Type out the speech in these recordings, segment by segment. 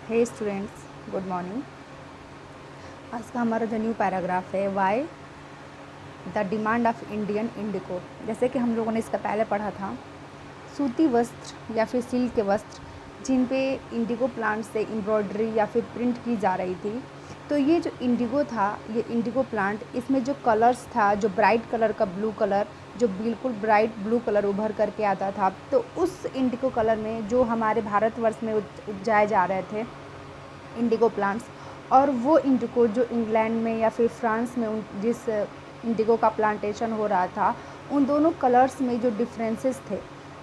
हे students, good morning. आज का हमारा जो न्यू पैराग्राफ है, why the demand of Indian indigo. जैसे कि हम लोगों ने इसका पहले पढ़ा था, सूती वस्त्र या फिर सिल्क के वस्त्र जिन पे इंडिगो प्लांट से एम्ब्रॉयडरी या फिर प्रिंट की जा रही थी। तो ये जो इंडिगो था, ये इंडिगो प्लांट, इसमें जो कलर्स था, जो ब्राइट कलर का ब्लू कलर, जो बिल्कुल ब्राइट ब्लू कलर उभर करके आता था, तो उस इंडिगो कलर में जो हमारे भारतवर्ष में उपजाए जा रहे थे इंडिगो प्लांट्स, और वो इंडिगो जो इंग्लैंड में या फिर फ्रांस में जिस इंडिगो का प्लांटेशन हो रहा था, उन दोनों कलर्स में जो डिफरेंसेस थे,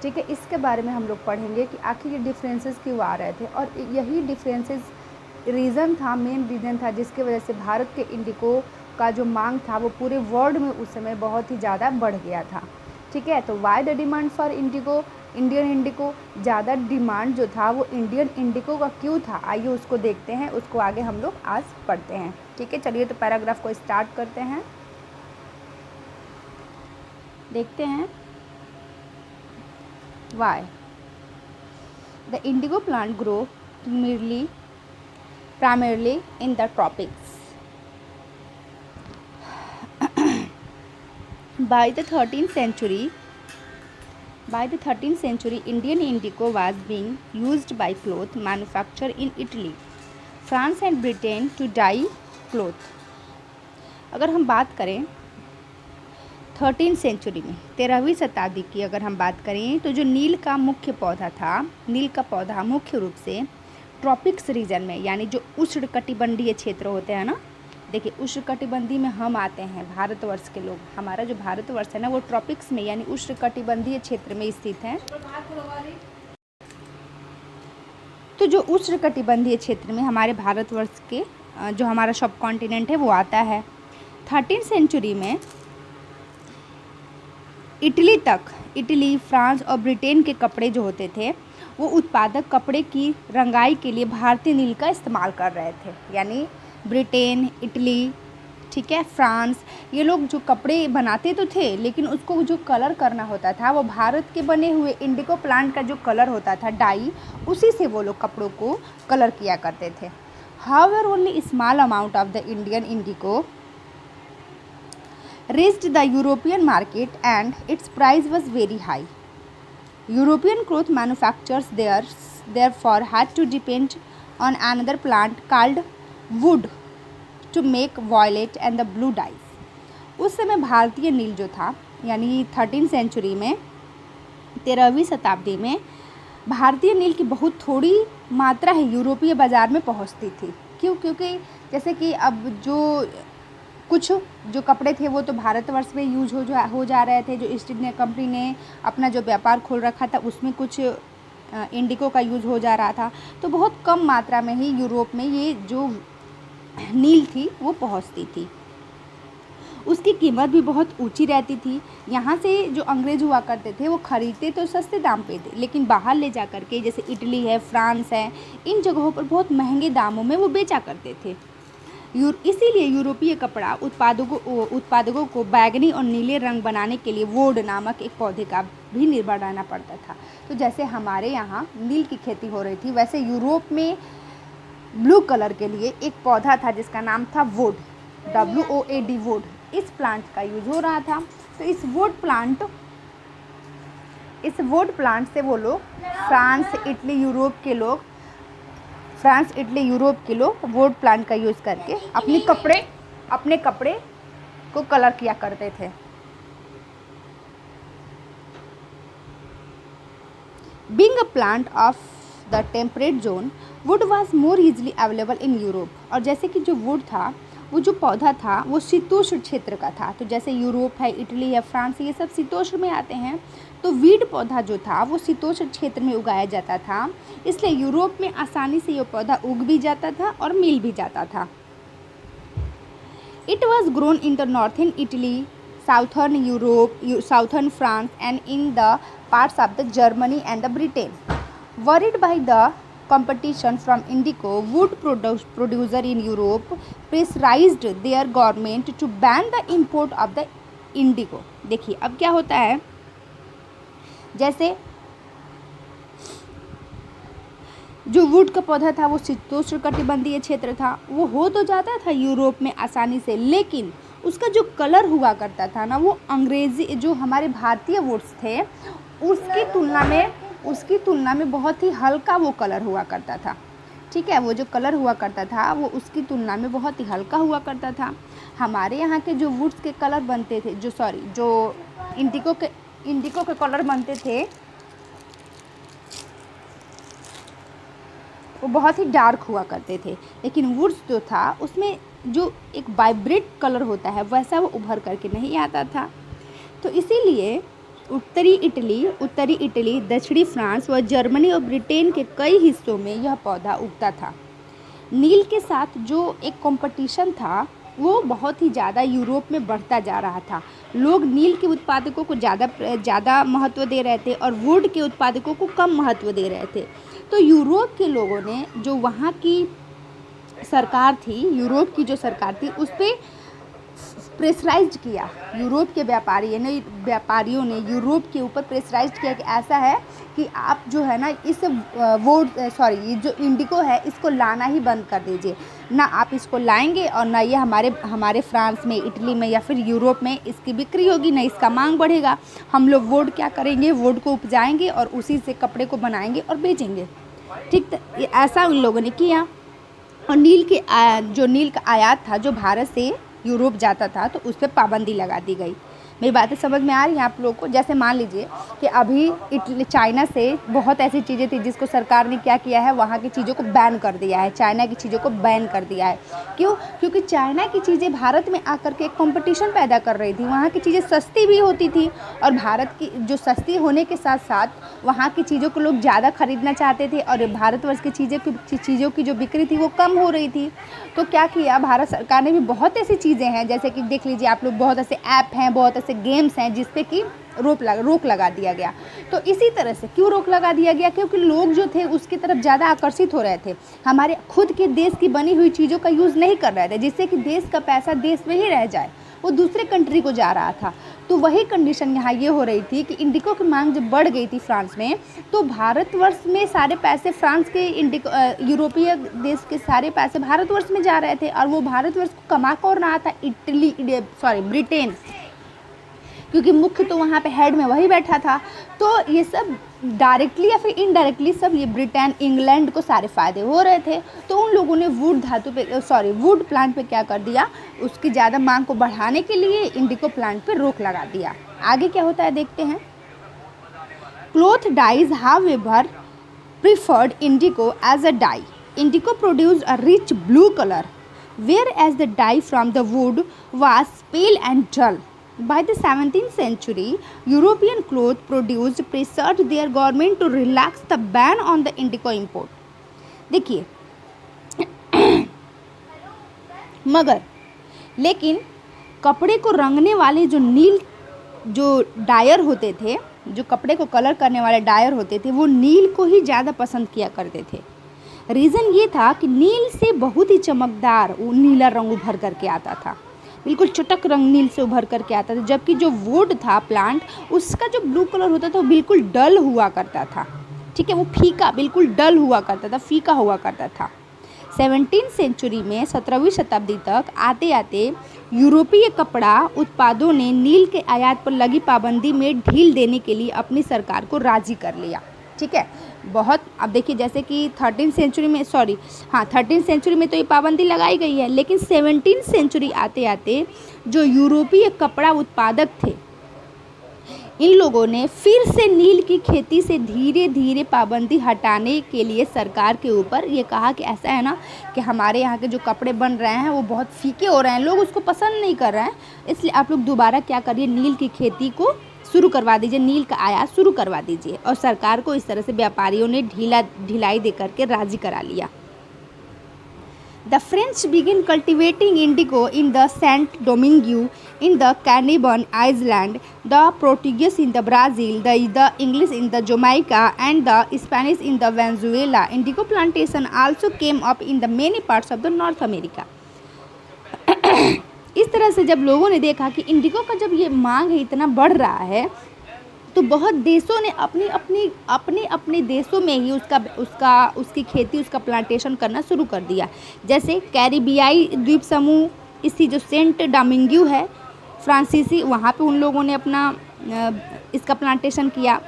ठीक है, इसके बारे में हम लोग पढ़ेंगे कि आखिर ये डिफरेंसेस क्यों आ रहे थे। और यही डिफरेंसेस रीज़न था, मेन रीज़न था जिसकी वजह से भारत के इंडिगो का जो मांग था वो पूरे वर्ल्ड में उस समय बहुत ही ज़्यादा बढ़ गया था। ठीक है, तो Y the demand for Indigo, Indian Indigo, ज़्यादा डिमांड जो था वो इंडियन इंडिगो का क्यों था, आइए उसको देखते हैं, उसको आगे हम लोग आज पढ़ते हैं। ठीक है, चलिए तो पैराग्राफ को स्टार्ट करते हैं, देखते हैं। Why the Indigo plant grow primarily in the tropics. By the 13th century, Indian indigo was being used by cloth manufacturer in Italy, France and Britain to dye cloth. अगर हम बात करें 13th century में, 13वीं शताब्दी की अगर हम बात करें, तो जो नील का मुख्य पौधा था, नील का पौधा मुख्य रूप से ट्रॉपिक्स रीजन में, यानी जो उष्णकटिबंधीय क्षेत्र होते हैं ना, देखिए उष्णकटिबंधीय में हम आते हैं, भारतवर्ष के लोग, हमारा जो भारतवर्ष है ना वो ट्रॉपिक्स में यानी उष्णकटिबंधीय क्षेत्र में स्थित है। तो जो उष्णकटिबंधीय क्षेत्र में हमारे भारतवर्ष के जो हमारा सब कॉन्टिनेंट है वो आता है। 13th सेंचुरी में इटली, फ्रांस और ब्रिटेन के कपड़े जो होते थे वो उत्पादक कपड़े की रंगाई के लिए भारतीय नील का इस्तेमाल कर रहे थे। यानी ब्रिटेन, इटली, ठीक है, फ्रांस, ये लोग जो कपड़े बनाते तो थे, लेकिन उसको जो कलर करना होता था वो भारत के बने हुए इंडिगो प्लांट का जो कलर होता था, डाई, उसी से वो लोग कपड़ों को कलर किया करते थे। However only small amount of the Indian Indigo reached the European market and its price was very high. European cloth manufacturers therefore had to depend on another plant called wood to make violet and the blue dyes. उस समय भारतीय नील जो था, यानी 13th century में, 13वीं शताब्दी में भारतीय नील की बहुत थोड़ी मात्रा है यूरोपीय बाज़ार में पहुंचती थी। क्यों? क्योंकि जैसे कि अब जो कुछ जो कपड़े थे वो तो भारतवर्ष में यूज हो जा रहे थे। जो ईस्ट इंडिया कंपनी ने अपना जो व्यापार खोल रखा था उसमें कुछ इंडिगो का यूज हो जा रहा था, तो बहुत कम मात्रा में ही यूरोप में ये जो नील थी वो पहुंचती थी। उसकी कीमत भी बहुत ऊंची रहती थी। यहाँ से जो अंग्रेज हुआ करते थे वो खरीदते तो सस्ते दाम पे थे, लेकिन बाहर ले जा करके, जैसे इटली है, फ्रांस है, इन जगहों पर बहुत महंगे दामों में वो बेचा करते थे। इसीलिए यूरोपीय कपड़ा उत्पादकों को बैगनी और नीले रंग बनाने के लिए वुड नामक एक पौधे का भी निर्भर रहना पड़ता था। तो जैसे हमारे यहाँ नील की खेती हो रही थी, वैसे यूरोप में ब्लू कलर के लिए एक पौधा था जिसका नाम था वुड, WOAD, वुड। इस प्लांट का यूज हो रहा था। तो इस वुड प्लांट से वो लोग फ्रांस, इटली, यूरोप के लोग वुड प्लांट का यूज़ करके अपने कपड़े को कलर किया करते थे। Being a plant of the temperate zone, wood was more easily available in Europe. और जैसे कि जो वुड था, वो जो पौधा था वो शीतोष्ण क्षेत्र का था। तो जैसे यूरोप है, इटली है, फ्रांस, ये सब शीतोष्ण में आते हैं। तो वीड पौधा जो था वो शीतोष्ण क्षेत्र में उगाया जाता था, इसलिए यूरोप में आसानी से ये पौधा उग भी जाता था और मिल भी जाता था। It was grown in the northern Italy, southern Europe, southern France and in the parts of the Germany and the Britain. Worried by the competition from indigo, wood producer in Europe pressurized their government to ban the import of the indigo. देखिए अब क्या होता है, जो would का पौधा था वो शीतोष्णकटिबंधीय क्षेत्र था, वो हो तो जाता था यूरोप में आसानी से, लेकिन उसका जो कलर हुआ करता था ना, वो अंग्रेज़ी जो हमारे भारतीय वुड्स थे उसकी तुलना में बहुत ही हल्का वो कलर हुआ करता था। ठीक है, वो जो कलर हुआ करता था वो उसकी तुलना में बहुत ही हल्का हुआ करता था। हमारे यहाँ के जो वुड्स के कलर बनते थे, जो इंडिको के कलर बनते थे, वो बहुत ही डार्क हुआ करते थे, लेकिन वुड्स जो था उसमें जो एक वाइब्रेट कलर होता है वैसा वो उभर करके नहीं आता था। तो इसीलिए उत्तरी इटली, दक्षिणी फ्रांस व जर्मनी और ब्रिटेन के कई हिस्सों में यह पौधा उगता था। नील के साथ जो एक कंपटीशन था वो बहुत ही ज़्यादा यूरोप में बढ़ता जा रहा था। लोग नील के उत्पादकों को ज़्यादा महत्व दे रहे थे और वुड के उत्पादकों को कम महत्व दे रहे थे। तो यूरोप के लोगों ने, जो वहाँ की सरकार थी, यूरोप की जो सरकार थी, उस पर प्रेशराइज किया। यूरोप के व्यापारियों ने यूरोप के ऊपर प्रेशराइज किया कि ऐसा है कि आप जो है ना ये जो इंडिको है इसको लाना ही बंद कर दीजिए, ना आप इसको लाएंगे और ना ये हमारे फ्रांस में, इटली में या फिर यूरोप में इसकी बिक्री होगी, ना इसका मांग बढ़ेगा। हम लोग वुड क्या करेंगे, वुड को उपजाएंगे और उसी से कपड़े को बनाएंगे और बेचेंगे। ठीक, ऐसा उन लोगों ने किया। और नील का आयात था जो भारत से यूरोप जाता था, तो उस पर पाबंदी लगा दी गई। मेरी बातें समझ में आ रही हैं आप लोगों को? जैसे मान लीजिए कि अभी चाइना से बहुत ऐसी चीज़ें थी जिसको सरकार ने क्या किया है, वहाँ की चीज़ों को बैन कर दिया है, चाइना की चीज़ों को बैन कर दिया है। क्यों? क्योंकि चाइना की चीज़ें भारत में आकर के एक कंपटीशन पैदा कर रही थी। वहाँ की चीज़ें सस्ती भी होती थी और भारत की जो सस्ती होने के साथ साथ वहाँ की चीज़ों को लोग ज़्यादा खरीदना चाहते थे और भारतवर्ष की चीज़ों की जो बिक्री थी वो कम हो रही थी। तो क्या किया भारत सरकार ने भी, बहुत ऐसी चीज़ें हैं जैसे कि देख लीजिए आप लोग, बहुत ऐसे ऐप हैं, बहुत ऐसे गेम्स हैं जिस पे कि रोक लगा दिया गया। तो इसी तरह से क्यों रोक लगा दिया गया? क्योंकि लोग जो थे उसकी तरफ ज़्यादा आकर्षित हो रहे थे, हमारे खुद के देश की बनी हुई चीज़ों का यूज़ नहीं कर रहे थे, जिससे कि देश का पैसा देश में ही रह जाए, वो दूसरे कंट्री को जा रहा था। तो वही कंडीशन यहाँ ये हो रही थी कि इंडिको की मांग जब बढ़ गई थी फ्रांस में, तो भारतवर्ष में सारे पैसे, फ्रांस के यूरोपीय देश के सारे पैसे भारतवर्ष में जा रहे थे और वो भारतवर्ष को कमा कौन रहा था? ब्रिटेन, क्योंकि मुख्य तो वहाँ पे हेड में वही बैठा था। तो ये सब डायरेक्टली या फिर इनडायरेक्टली सब ये ब्रिटेन, इंग्लैंड को सारे फ़ायदे हो रहे थे। तो उन लोगों ने वुड प्लांट पे क्या कर दिया, उसकी ज़्यादा मांग को बढ़ाने के लिए इंडिको प्लांट पे रोक लगा दिया। आगे क्या होता है देखते हैं। Cloth dyes however preferred indigo as a dye. Indigo produced a rich blue colour, whereas the dye from the wood was pale and dull. By the 17th century, European cloth producers pressured their government to relax the ban on the indigo import. देखिए लेकिन कपड़े को रंगने वाले जो Dyer होते थे, जो कपड़े को कलर करने वाले डायर होते थे, वो नील को ही ज़्यादा पसंद किया करते थे। रीज़न ये था कि नील से बहुत ही चमकदार नीला रंग उभर करके आता था, बिल्कुल चटक रंग नील से उभर करके आता था, जबकि जो वुड था प्लांट, उसका जो ब्लू कलर होता था वो बिल्कुल डल हुआ करता था। ठीक है, वो फीका, बिल्कुल डल हुआ करता था, फीका हुआ करता था। 17वीं सेंचुरी में, 17वीं शताब्दी तक आते आते यूरोपीय कपड़ा उत्पादों ने नील के आयात पर लगी पाबंदी में ढील देने के लिए अपनी सरकार को राजी कर लिया। ठीक है, बहुत, अब देखिए जैसे कि 13वीं सेंचुरी में तो ये पाबंदी लगाई गई है, लेकिन 17वीं सेंचुरी आते आते जो यूरोपीय कपड़ा उत्पादक थे, इन लोगों ने फिर से नील की खेती से धीरे धीरे पाबंदी हटाने के लिए सरकार के ऊपर ये कहा कि ऐसा है ना कि हमारे यहाँ के जो कपड़े बन रहे हैं वो बहुत फीके हो रहे हैं, लोग उसको पसंद नहीं कर रहे हैं, इसलिए आप लोग दोबारा क्या करिए, नील की खेती को शुरू करवा दीजिए, नील का आयात शुरू करवा दीजिए। और सरकार को इस तरह से व्यापारियों ने ढिलाई दे करके राजी करा लिया। The French began cultivating indigo in the Saint Domingue, in the Caribbean island, the Portuguese in the Brazil, the English in the Jamaica, and the Spanish in the Venezuela. Indigo plantation also came up in the many parts of the North America. इस तरह से जब लोगों ने देखा कि Indigo का जब ये मांग है इतना बढ़ रहा है, तो बहुत देशों ने अपने अपने देशों में ही उसकी खेती, उसका प्लांटेशन करना शुरू कर दिया। जैसे कैरिबियाई द्वीप समूह, इसी जो सेंट डोमिंगो है फ्रांसीसी, वहाँ पे उन लोगों ने अपना इसका प्लांटेशन किया।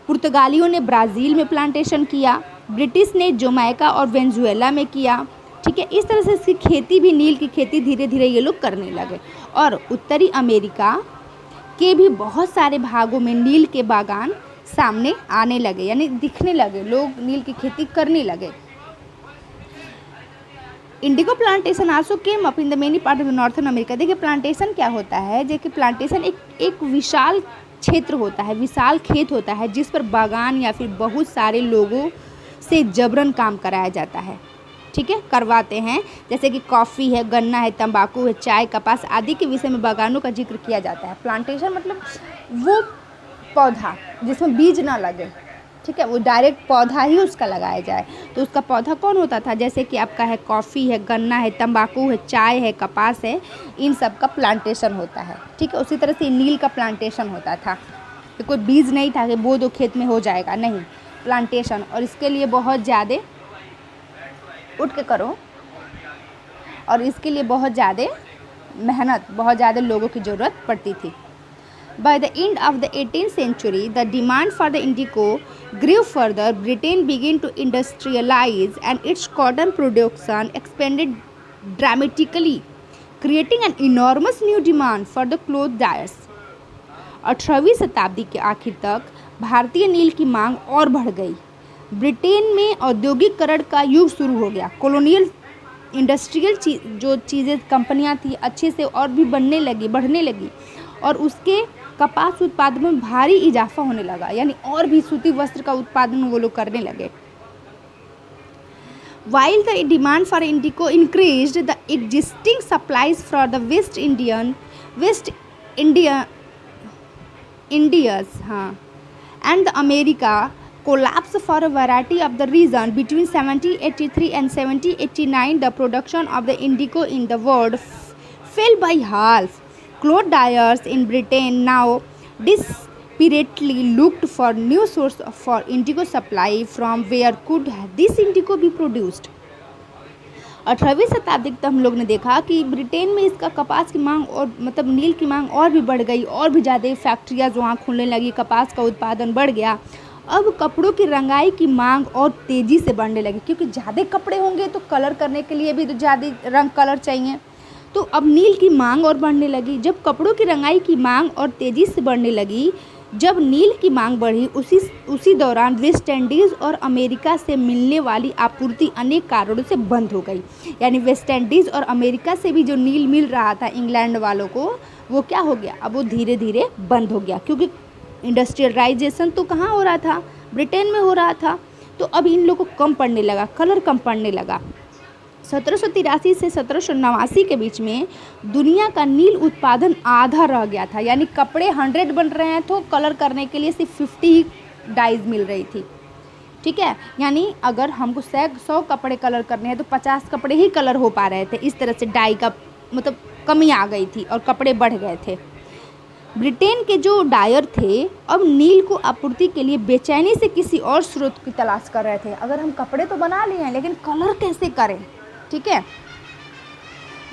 पुर्तगालियों ने ब्राज़ील में प्लांटेशन किया। ब्रिटिश ने जमैका और वेनेजुएला में किया। ठीक है, इस तरह से इसकी खेती भी, नील की खेती धीरे धीरे ये लोग करने लगे। और उत्तरी अमेरिका के भी बहुत सारे भागों में नील के बागान सामने आने लगे, यानी दिखने लगे, लोग नील की खेती करने लगे। Indigo plantation also came up in the many part of the northern America. देखिए प्लांटेशन क्या होता है, देखिए प्लांटेशन एक विशाल क्षेत्र होता है, विशाल खेत होता है जिस पर बागान या फिर बहुत सारे लोगों से जबरन काम कराया जाता है। ठीक है, करवाते हैं। जैसे कि कॉफ़ी है, गन्ना है, तंबाकू है, चाय, कपास आदि के विषय में बागानों का जिक्र किया जाता है। प्लांटेशन मतलब वो पौधा जिसमें बीज ना लगे, ठीक है, वो डायरेक्ट पौधा ही उसका लगाया जाए। तो उसका पौधा कौन होता था, जैसे कि आपका है कॉफ़ी है, गन्ना है, तंबाकू है, चाय है, कपास है, इन सब का प्लांटेशन होता है। ठीक है, उसी तरह से नील का प्लांटेशन होता था। तो कोई बीज नहीं था कि बो दो खेत में हो जाएगा, नहीं, प्लांटेशन। और इसके लिए बहुत ज़्यादा उठ के करो, और इसके लिए बहुत ज़्यादा मेहनत, बहुत ज़्यादा लोगों की ज़रूरत पड़ती थी। By the end of the 18th century, the demand for the indigo grew further. Britain began to industrialize and its cotton production expanded dramatically, creating an enormous new demand for the cloth dyers. 18वीं शताब्दी के आखिर तक भारतीय नील की मांग और बढ़ गई। ब्रिटेन में औद्योगिकरण का युग शुरू हो गया। कॉलोनियल इंडस्ट्रियल जो चीज़ें, कंपनियां थी, अच्छे से और भी बढ़ने लगी, और उसके कपास उत्पादन में भारी इजाफा होने लगा, यानी और भी सूती वस्त्र का उत्पादन वो लोग करने लगे। While the demand for indigo increased, the existing supplies for the West Indias and the America collapsed for a variety of the reasons. Between 1783 and 1789, the production of the indigo in the world fell by half. Cloth dyers in Britain now desperately looked for new source for indigo supply. From where could this indigo be produced? 18वीं शताब्दी तक हम लोग ने देखा कि Britain में इसका कपास की मांग, और मतलब नील की मांग और भी बढ़ गई, और भी ज़्यादा फैक्ट्रियाँ वहाँ खुलने लगी, कपास का उत्पादन बढ़ गया। अब कपड़ों की रंगाई की मांग और तेज़ी से बढ़ने लगी, क्योंकि ज़्यादा कपड़े होंगे तो कलर करने के लिए भी तो ज़्यादा रंग कलर चाहिए। तो अब नील की मांग और बढ़ने लगी। जब कपड़ों की रंगाई की मांग और तेज़ी से बढ़ने लगी, जब नील की मांग बढ़ी, उसी दौरान वेस्ट इंडीज़ और अमेरिका से मिलने वाली आपूर्ति अनेक कारणों से बंद हो गई। यानी वेस्ट इंडीज़ और अमेरिका से भी जो नील मिल रहा था इंग्लैंड वालों को, वो क्या हो गया, अब वो धीरे धीरे बंद हो गया, क्योंकि इंडस्ट्रियलाइजेशन तो कहाँ हो रहा था, ब्रिटेन में हो रहा था। तो अब इन लोगों को कम पड़ने लगा, कलर कम पड़ने लगा। 1783 से 1789 के बीच में दुनिया का नील उत्पादन आधा रह गया था। यानी कपड़े 100 बन रहे हैं तो कलर करने के लिए सिर्फ 50 डाइज मिल रही थी। ठीक है, यानी अगर हमको 100 कपड़े कलर करने हैं तो 50 कपड़े ही कलर हो पा रहे थे। इस तरह से डाई का मतलब कमी आ गई थी और कपड़े बढ़ गए थे। ब्रिटेन के जो डायर थे अब नील को आपूर्ति के लिए बेचैनी से किसी और स्रोत की तलाश कर रहे थे। अगर हम कपड़े तो बना लिए हैं लेकिन कलर कैसे करें, ठीक है,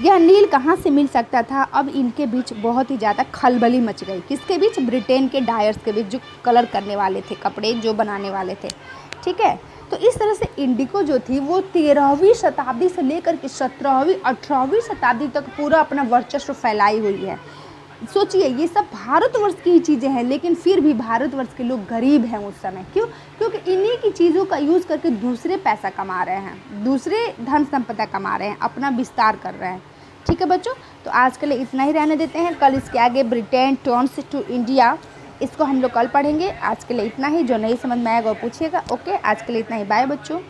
यह नील कहाँ से मिल सकता था। अब इनके बीच बहुत ही ज़्यादा खलबली मच गई। किसके बीच, ब्रिटेन के डायर्स के बीच, जो कलर करने वाले थे, कपड़े जो बनाने वाले थे। ठीक है, तो इस तरह से इंडिगो जो थी वो 13वीं शताब्दी से लेकर के 17वीं 18वीं शताब्दी तक पूरा अपना वर्चस्व फैलाई हुई है। सोचिए, ये सब भारतवर्ष की ही चीज़ें हैं, लेकिन फिर भी भारतवर्ष के लोग गरीब हैं उस समय। क्यों? क्योंकि इन्हीं की चीज़ों का यूज़ करके दूसरे पैसा कमा रहे हैं, दूसरे धन संपदा कमा रहे हैं, अपना विस्तार कर रहे हैं। ठीक है बच्चों, तो आज के लिए इतना ही रहने देते हैं। कल इसके आगे ब्रिटेन टर्न्स टू इंडिया, इसको हम लोग कल पढ़ेंगे। आज के लिए इतना ही। जो नहीं समझ में आएगा वो पूछिएगा। ओके, आज के लिए इतना ही। बाय बच्चों।